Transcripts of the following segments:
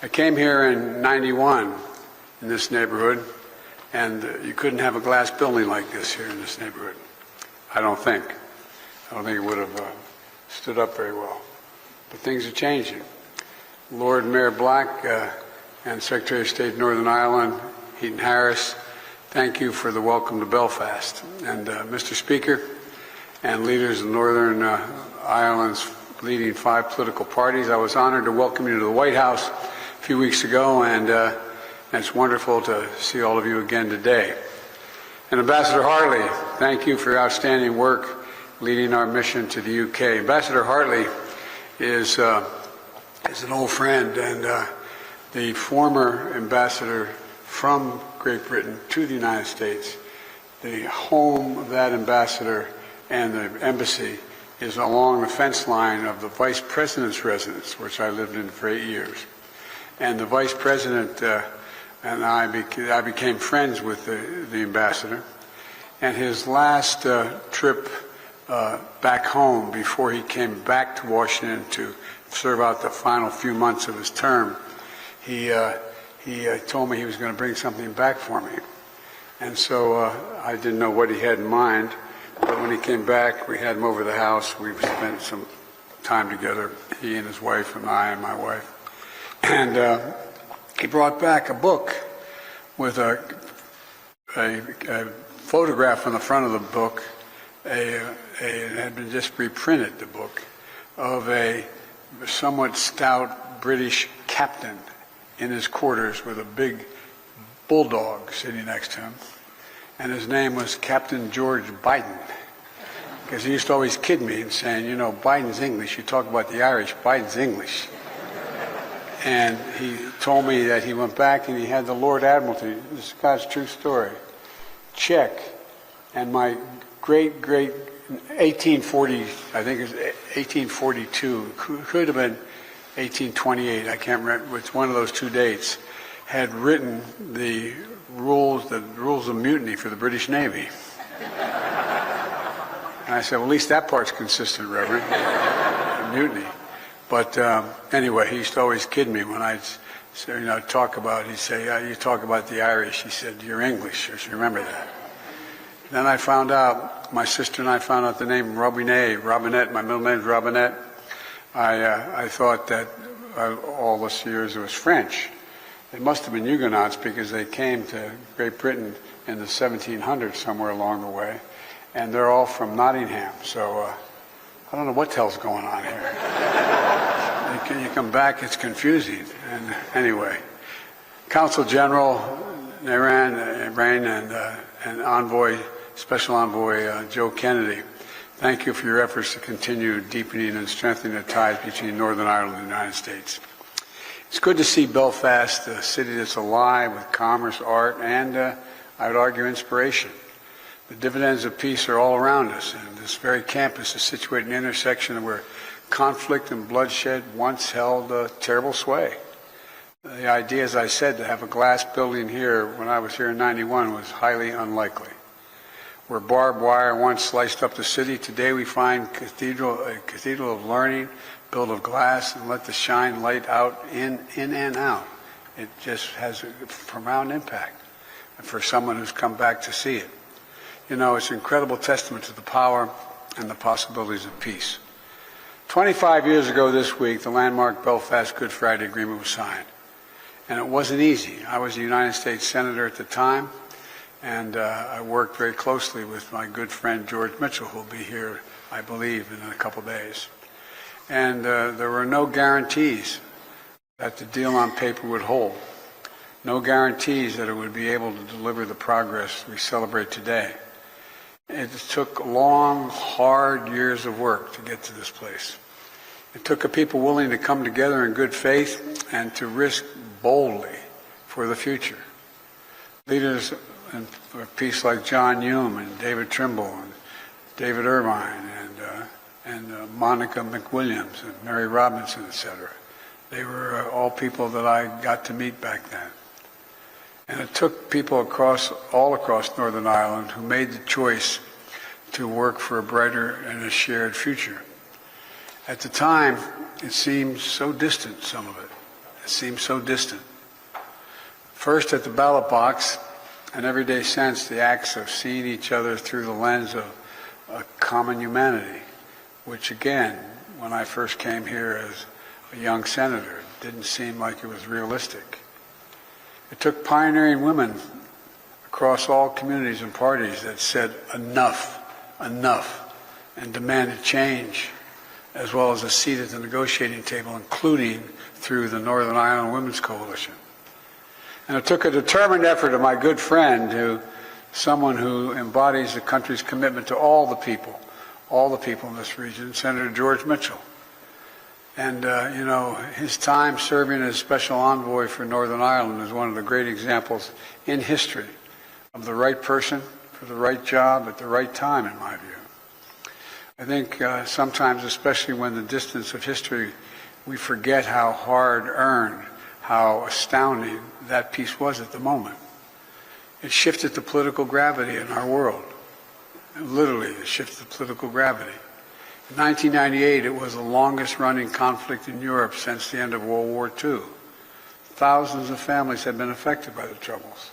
I came here in '91 in this neighborhood, and you couldn't have a glass building like this here in this neighborhood. I don't think it would have stood up very well. But things are changing. Lord Mayor Black and Secretary of State of Northern Ireland, Heaton Harris, thank you for the welcome to Belfast. And Mr. Speaker and leaders of Northern Ireland's leading 5 political parties, I was honored to welcome you to the White House a few weeks ago, and it's wonderful to see all of you again today. And Ambassador Hartley, thank you for your outstanding work leading our mission to the UK. Ambassador Hartley is an old friend and the former ambassador from Great Britain to the United States. The home of that ambassador and the embassy is along the fence line of the Vice President's residence, which I lived in for 8 years. And the Vice President and I became friends with the ambassador. And his last trip back home before he came back to Washington to serve out the final few months of his term, he told me he was going to bring something back for me. And so I didn't know what he had in mind, but when he came back, we had him over the house. We spent some time together, he and his wife and I and my wife. And he brought back a book with a photograph on the front of the book. It had been just reprinted, the book, of a somewhat stout British captain in his quarters with a big bulldog sitting next to him. And his name was Captain George Biden, because he used to always kid me and saying, you know, Biden's English. You talk about the Irish, Biden's English. And he told me that he went back and he had the Lord Admiralty, this is God's true story, check. And my great 1840, I think it was 1842, could have been 1828, I can't remember, it's one of those 2 dates, had written the rules of mutiny for the British Navy. And I said, well, at least that part's consistent, Reverend, mutiny. But anyway, he used to always kid me when I'd talk about, he'd say, you talk about the Irish. He said, you're English, just remember that. Then I found out, my sister and I found out the name Robinette, my middle name's Robinette. I thought that all those years it was French. It must have been Huguenots because they came to Great Britain in the 1700s somewhere along the way. And they're all from Nottingham, so I don't know what the hell's going on here. You come back, it's confusing. And anyway, Consul General Nairn and Envoy, Special Envoy Joe Kennedy, thank you for your efforts to continue deepening and strengthening the ties between Northern Ireland and the United States. It's good to see Belfast, a city that's alive with commerce, art, and I would argue inspiration. The dividends of peace are all around us, and this very campus is situated in an intersection where conflict and bloodshed once held a terrible sway. The idea, as I said, to have a glass building here when I was here in '91 was highly unlikely. Where barbed wire once sliced up the city, today we find a cathedral of learning, built of glass, and let the shine light out in and out. It just has a profound impact for someone who's come back to see it. You know, it's an incredible testament to the power and the possibilities of peace. 25 years ago this week, the landmark Belfast Good Friday Agreement was signed. And it wasn't easy. I was a United States Senator at the time, and I worked very closely with my good friend George Mitchell, who will be here, I believe, in a couple days. And there were no guarantees that the deal on paper would hold. No guarantees that it would be able to deliver the progress we celebrate today. It took long, hard years of work to get to this place. It took a people willing to come together in good faith and to risk boldly for the future. Leaders of peace like John Hume and David Trimble and David Irvine and Monica McWilliams and Mary Robinson, etc. They were all people that I got to meet back then. And it took people all across Northern Ireland who made the choice to work for a brighter and a shared future. At the time, it seemed so distant, some of it. that seemed so distant. First at the ballot box, and every day since, the acts of seeing each other through the lens of a common humanity, which again, when I first came here as a young senator, didn't seem like it was realistic. It took pioneering women across all communities and parties that said enough, enough, and demanded change, as well as a seat at the negotiating table, including through the Northern Ireland Women's Coalition. And it took a determined effort of my good friend, someone who embodies the country's commitment to all the people in this region, Senator George Mitchell. And, his time serving as special envoy for Northern Ireland is one of the great examples in history of the right person for the right job at the right time, in my view. I think sometimes, especially when the distance of history, we forget how hard-earned, how astounding that peace was at the moment. It shifted the political gravity in our world. Literally, it shifted the political gravity. In 1998, it was the longest-running conflict in Europe since the end of World War II. Thousands of families had been affected by the Troubles.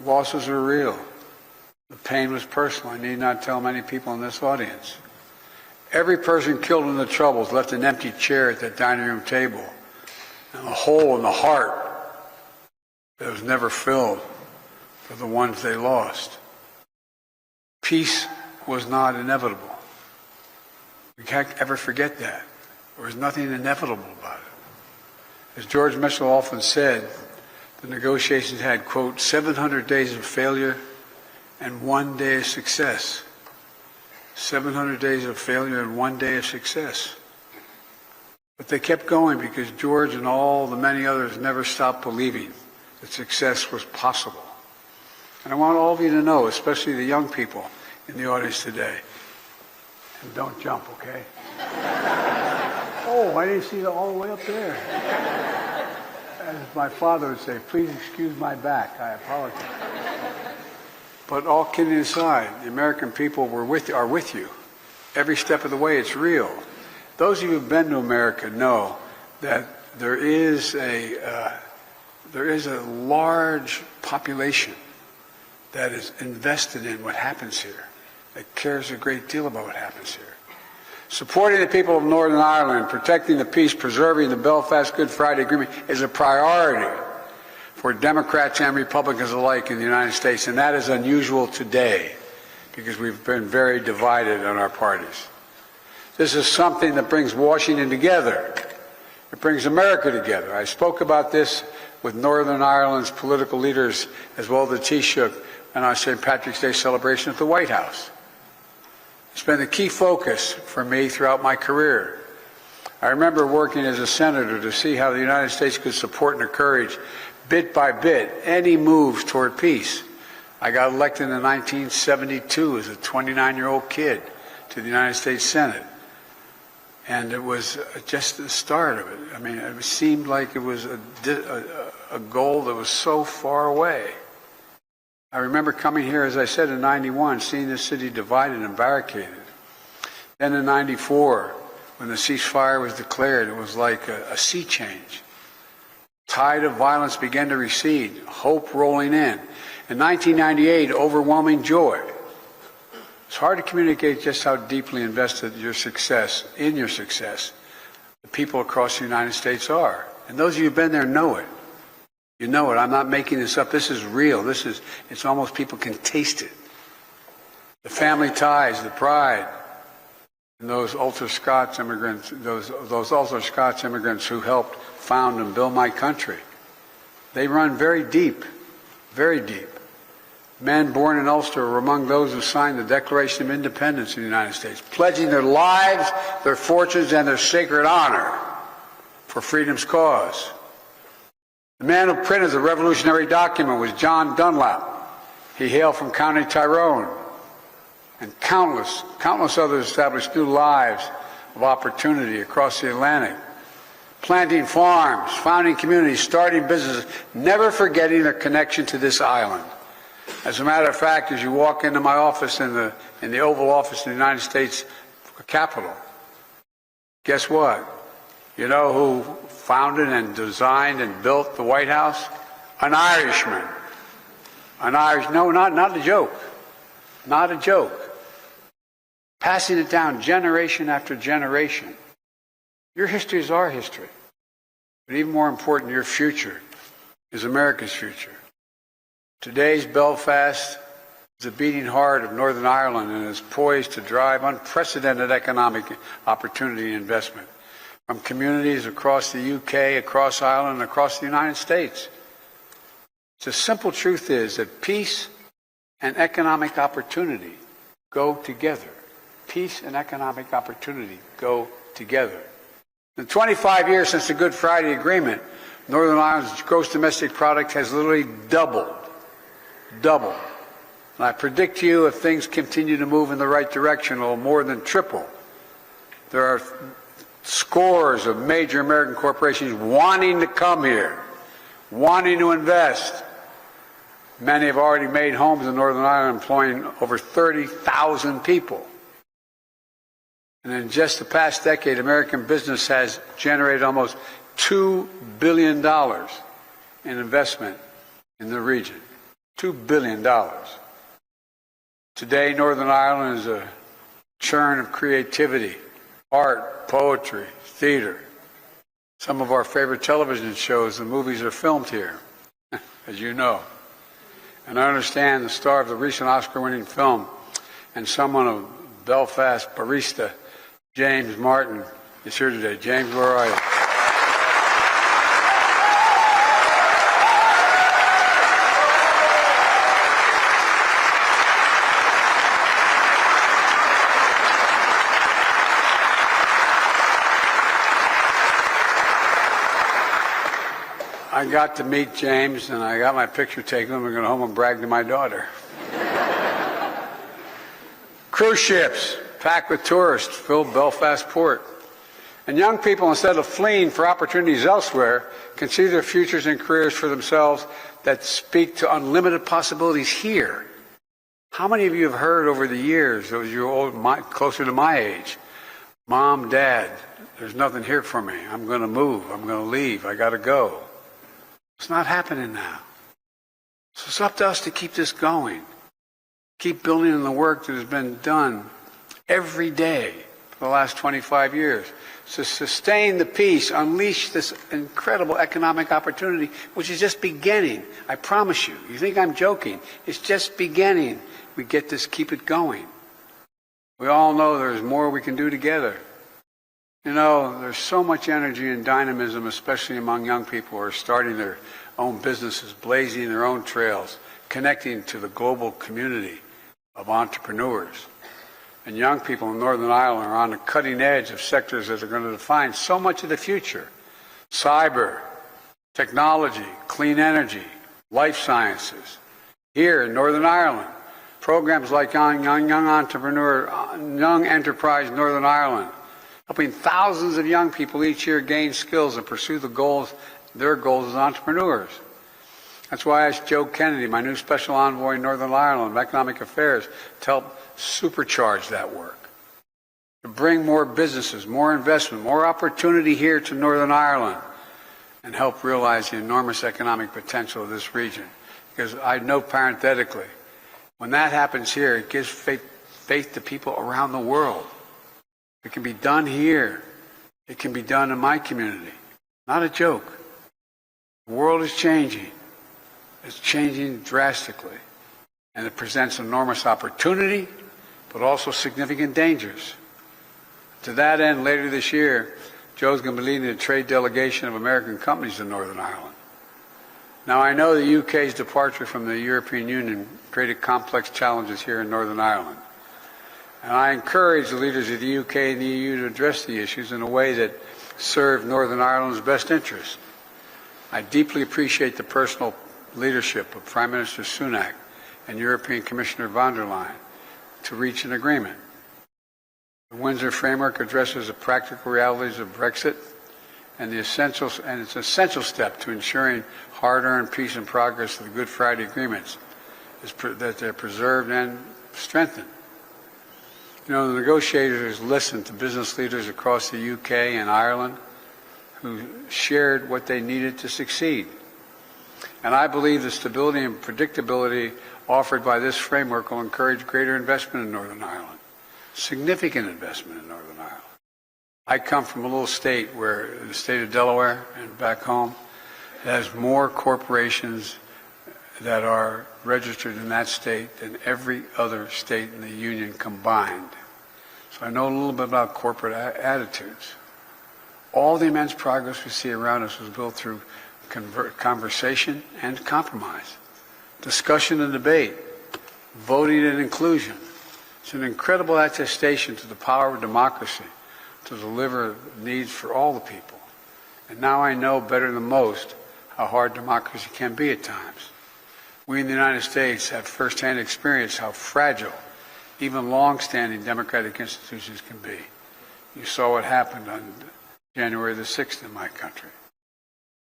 Losses were real. The pain was personal. I need not tell many people in this audience. Every person killed in the Troubles left an empty chair at that dining room table and a hole in the heart that was never filled for the ones they lost. Peace was not inevitable. We can't ever forget that. There was nothing inevitable about it. As George Mitchell often said, the negotiations had, quote, 700 days of failure and 1 day of success. 700 days of failure and 1 day of success. But they kept going because George and all the many others never stopped believing that success was possible. And I want all of you to know, especially the young people in the audience today, and don't jump, okay? Oh, I didn't see it all the way up there. As my father would say, please excuse my back, I apologize. But all kidding aside, the American people are with you. Every step of the way, it's real. Those of you who've been to America know that there is a large population that is invested in what happens here, that cares a great deal about what happens here. Supporting the people of Northern Ireland, protecting the peace, preserving the Belfast Good Friday Agreement is a priority for Democrats and Republicans alike in the United States, and that is unusual today because we've been very divided on our parties. This is something that brings Washington together. It brings America together. I spoke about this with Northern Ireland's political leaders as well as the Taoiseach on our St. Patrick's Day celebration at the White House. It's been a key focus for me throughout my career. I remember working as a senator to see how the United States could support and encourage, bit by bit, any moves toward peace. I got elected in 1972 as a 29-year-old kid to the United States Senate. And it was just the start of it. I mean, it seemed like it was a goal that was so far away. I remember coming here, as I said, in 91, seeing this city divided and barricaded. Then in 94, when the ceasefire was declared, it was like a sea change. Tide of violence began to recede, hope rolling in. In 1998, overwhelming joy. It's hard to communicate just how deeply invested in your success, the people across the United States are. And those of you who've been there know it. You know it. I'm not making this up. This is real. It's almost people can taste it. The family ties, the pride, and those Ulster Scots immigrants, those Ulster Scots immigrants who helped found and build my country. They run very deep, very deep. Men born in Ulster were among those who signed the Declaration of Independence in the United States, pledging their lives, their fortunes, and their sacred honor for freedom's cause. The man who printed the revolutionary document was John Dunlap. He hailed from County Tyrone. And countless others established new lives of opportunity across the Atlantic, planting farms, founding communities, starting businesses, never forgetting their connection to this island. As a matter of fact, as you walk into my office in the Oval Office in the United States Capitol, guess what? You know who founded and designed and built the White House? An Irishman. No, not a joke. Not a joke. Passing it down generation after generation. Your history is our history. But even more important, your future is America's future. Today's Belfast is the beating heart of Northern Ireland and is poised to drive unprecedented economic opportunity and investment from communities across the UK, across Ireland, and across the United States. The simple truth is that peace and economic opportunity go together. Peace and economic opportunity go together. In the 25 years since the Good Friday Agreement, Northern Ireland's gross domestic product has literally doubled. Doubled. And I predict to you, if things continue to move in the right direction, it will more than triple. There are scores of major American corporations wanting to come here, wanting to invest. Many have already made homes in Northern Ireland, employing over 30,000 people. And in just the past decade, American business has generated almost $2 billion in investment in the region. $2 billion. Today, Northern Ireland is a churn of creativity, art, poetry, theater. Some of our favorite television shows and movies are filmed here, as you know. And I understand the star of the recent Oscar-winning film and someone of Belfast barista, James Martin, is here today. James, where are you? I got to meet James, and I got my picture taken. I'm going to go home and brag to my daughter. Cruise ships packed with tourists fill Belfast port. And young people, instead of fleeing for opportunities elsewhere, can see their futures and careers for themselves that speak to unlimited possibilities here. How many of you have heard over the years, those of you closer to my age, Mom, Dad, there's nothing here for me. I'm going to move. I'm going to leave. I got to go. It's not happening now. So it's up to us to keep this going. Keep building on the work that has been done every day for the last 25 years. To sustain the peace, unleash this incredible economic opportunity, which is just beginning. I promise you. You think I'm joking. It's just beginning. We get this, keep it going. We all know there's more we can do together. You know, there's so much energy and dynamism, especially among young people who are starting their own businesses, blazing their own trails, connecting to the global community of entrepreneurs. And young people in Northern Ireland are on the cutting edge of sectors that are going to define so much of the future. Cyber, technology, clean energy, life sciences. Here in Northern Ireland, programs like Young Enterprise Northern Ireland, helping thousands of young people each year gain skills and pursue their goals as entrepreneurs. That's why I asked Joe Kennedy, my new special envoy in Northern Ireland of Economic Affairs, to help supercharge that work, to bring more businesses, more investment, more opportunity here to Northern Ireland, and help realize the enormous economic potential of this region. Because I know parenthetically, when that happens here, it gives faith to people around the world. It can be done here. It can be done in my community. Not a joke. The world is changing. It's changing drastically. And it presents enormous opportunity, but also significant dangers. To that end, later this year, Joe's going to be leading a trade delegation of American companies to Northern Ireland. Now, I know the UK's departure from the European Union created complex challenges here in Northern Ireland. And I encourage the leaders of the UK and the EU to address the issues in a way that serve Northern Ireland's best interests. I deeply appreciate the personal leadership of Prime Minister Sunak and European Commissioner von der Leyen to reach an agreement. The Windsor Framework addresses the practical realities of Brexit and it's an essential step to ensuring hard-earned peace and progress of the Good Friday Agreements that they're preserved and strengthened. You know, the negotiators listened to business leaders across the UK and Ireland, who shared what they needed to succeed. And I believe the stability and predictability offered by this framework will encourage greater investment in Northern Ireland, significant investment in Northern Ireland. I come from a little state where, the state of Delaware and back home, has more corporations that are registered in that state than every other state in the Union combined. So I know a little bit about corporate attitudes. All the immense progress we see around us was built through conversation and compromise, discussion and debate, voting and inclusion. It's an incredible attestation to the power of democracy to deliver needs for all the people. And now I know better than most how hard democracy can be at times. We in the United States have firsthand experience how fragile even long-standing democratic institutions can be. You saw what happened on January the 6th in my country.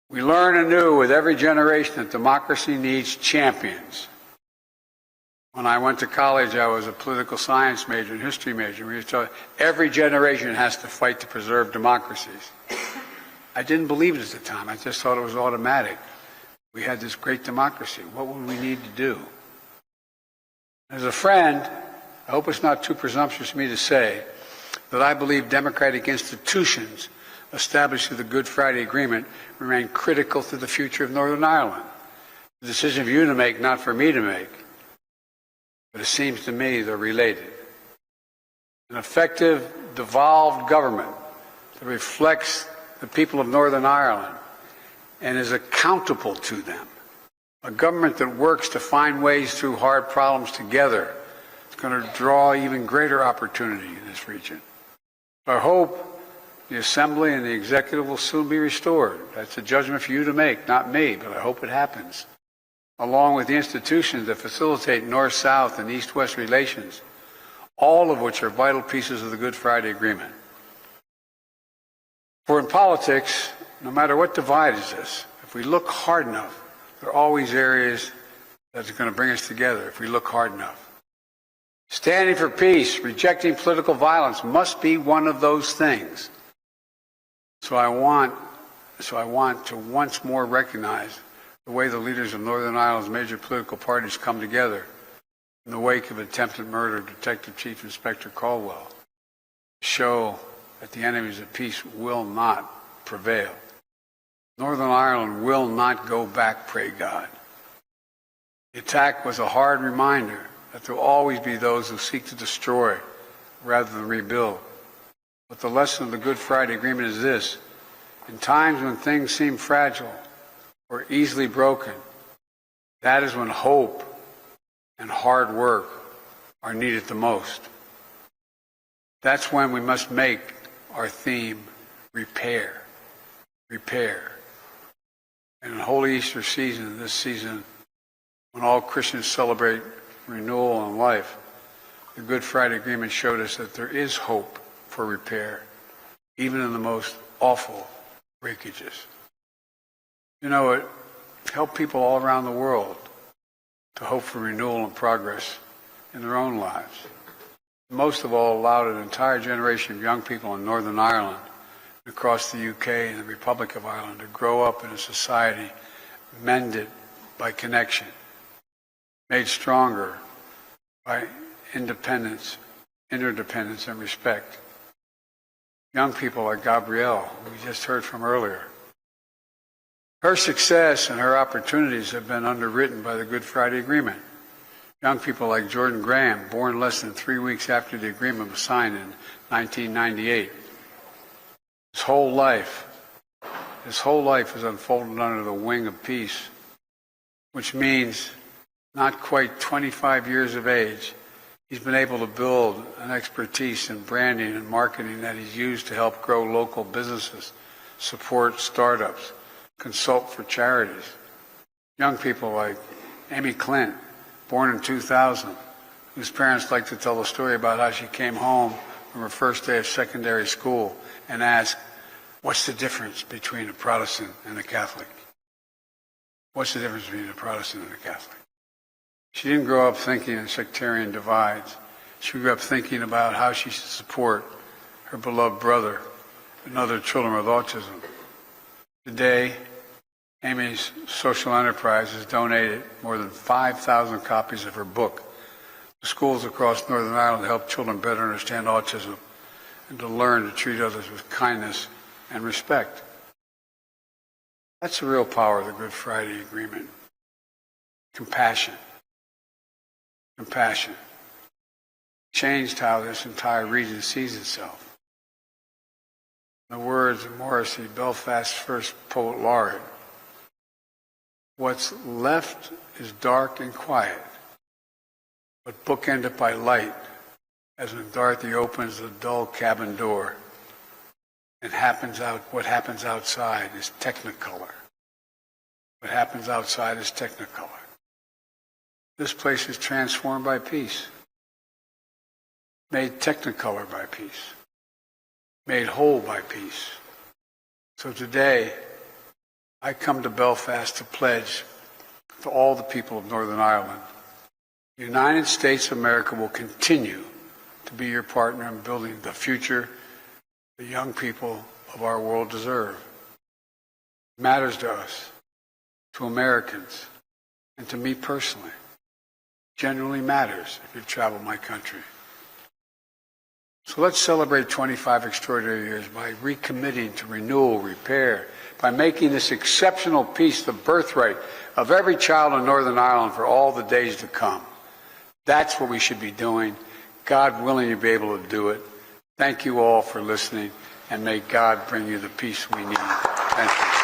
We learn anew with every generation that democracy needs champions. When I went to college, I was a political science major and history major. We used to tell every generation has to fight to preserve democracies. I didn't believe it at the time. I just thought it was automatic. We had this great democracy. What would we need to do? As a friend, I hope it's not too presumptuous of me to say that I believe democratic institutions established through the Good Friday Agreement remain critical to the future of Northern Ireland. The decision for you to make, not for me to make. But it seems to me they're related. An effective, devolved government that reflects the people of Northern Ireland and is accountable to them. A government that works to find ways through hard problems together is going to draw even greater opportunity in this region. I hope the Assembly and the Executive will soon be restored. That's a judgment for you to make, not me, but I hope it happens. Along with the institutions that facilitate North-South and East-West relations, all of which are vital pieces of the Good Friday Agreement. For in politics, no matter what divides us, if we look hard enough, there are always areas that's going to bring us together if we look hard enough. Standing for peace, rejecting political violence must be one of those things. So I want to once more recognize the way the leaders of Northern Ireland's major political parties come together in the wake of attempted murder of Detective Chief Inspector Caldwell, to show that the enemies of peace will not prevail. Northern Ireland will not go back, pray God. The attack was a hard reminder that there will always be those who seek to destroy rather than rebuild. But the lesson of the Good Friday Agreement is this: in times when things seem fragile or easily broken, that is when hope and hard work are needed the most. That's when we must make our theme repair. Repair. And in Holy Easter season, this season, when all Christians celebrate renewal and life, the Good Friday Agreement showed us that there is hope for repair, even in the most awful breakages. You know, it helped people all around the world to hope for renewal and progress in their own lives. Most of all, allowed an entire generation of young people in Northern Ireland and across the UK and the Republic of Ireland to grow up in a society mended by connection, made stronger by independence, interdependence, and respect. Young people like Gabrielle, who we just heard from earlier. Her success and her opportunities have been underwritten by the Good Friday Agreement. Young people like Jordan Graham, born less than 3 weeks after the agreement was signed in 1998. His whole life is unfolded under the wing of peace, which means not quite 25 years of age, he's been able to build an expertise in branding and marketing that he's used to help grow local businesses, support startups, consult for charities. Young people like Amy Clint, born in 2000, whose parents like to tell the story about how she came home from her first day of secondary school and asked, "What's the difference between a Protestant and a Catholic? What's the difference between a Protestant and a Catholic?" She didn't grow up thinking in sectarian divides. She grew up thinking about how she should support her beloved brother and other children with autism. Today, Amy's social enterprise has donated more than 5,000 copies of her book to schools across Northern Ireland to help children better understand autism and to learn to treat others with kindness and respect. That's the real power of the Good Friday Agreement. Compassion. Compassion. Changed how this entire region sees itself. In the words of Morrissey, Belfast's first poet laureate, what's left is dark and quiet, but bookended by light, as when Dorothy opens the dull cabin door, and what happens outside is technicolor. What happens outside is technicolor. This place is transformed by peace, made technicolor by peace, made whole by peace. So today, I come to Belfast to pledge to all the people of Northern Ireland, the United States of America will continue to be your partner in building the future the young people of our world deserve. It matters to us, to Americans, and to me personally. Generally matters if you've traveled my country. So let's celebrate 25 extraordinary years by recommitting to renewal, repair, by making this exceptional peace the birthright of every child in Northern Ireland for all the days to come. That's what we should be doing. God willing, you'll be able to do it. Thank you all for listening, and may God bring you the peace we need. Thank you.